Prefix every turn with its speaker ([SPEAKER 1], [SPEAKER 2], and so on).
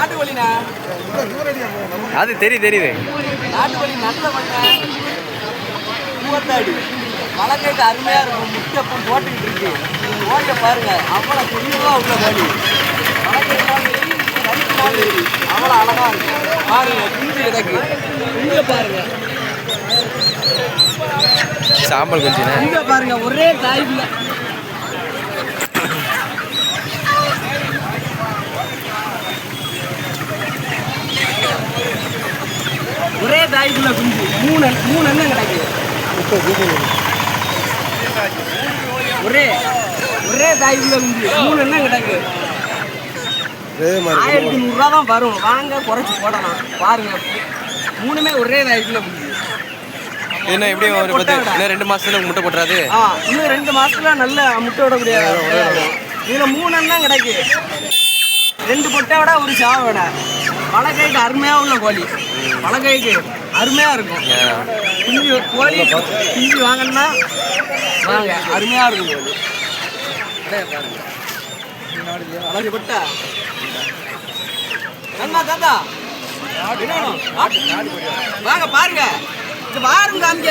[SPEAKER 1] நாட்டுக்கோழிண்ணா.
[SPEAKER 2] அது தெரியுது.
[SPEAKER 1] நாட்டுக்கோழி நல்ல பண்ண பூவத்தாடி வளர்க்கைக்கு அருமையாக இருக்கும். முட்டை அப்போ போட்டுக்கிட்டு இருக்கு. நீங்கள் ஓடிய பாருங்க, அவ்வளோ தெளிவாக உள்ள கோழி. அவ்வளோ அழகா இருக்கு பாருங்க. குஞ்சு கிடக்கு. இங்கே பாருங்க,
[SPEAKER 2] சாம்பல் குஞ்சுண்ணே.
[SPEAKER 1] இங்கே பாருங்க, ஒரே தாய்ப்புல குஞ்சு. மூணு எண்ணம் கிடைக்கு. ஒரே தாய்ப்புல குஞ்சு 3 எண்ணம் கிடக்கு. 1100 தான் வரும். வாங்க குறைச்சி போடலாம். பாருங்க, 3மே ஒரே தாய்ப்புல குஞ்சு.
[SPEAKER 2] என்ன எப்படி ஒரு 2 மாசத்துல முட்டை போட்டுறாது?
[SPEAKER 1] இன்னும் 2 மாசத்துல நல்ல முட்டை விடக்கூடிய. இதுல 3 எண்ணம் கிடைக்கு. 2 பொட்டை விட ஒரு சாவை விட. வளர்க்கைக்கு அருமையாக உள்ள கோழி. வளர்க்கைக்கு அருமையாக இருக்கும். குஞ்சு கோழி குஞ்சு வாங்கன்னா வாங்க, அருமையாக இருக்கும் கோழி. பாருங்க, வளர்ச்சி பொட்டை தாத்தா வாங்க பாருங்க. பாருங்க காமிக்க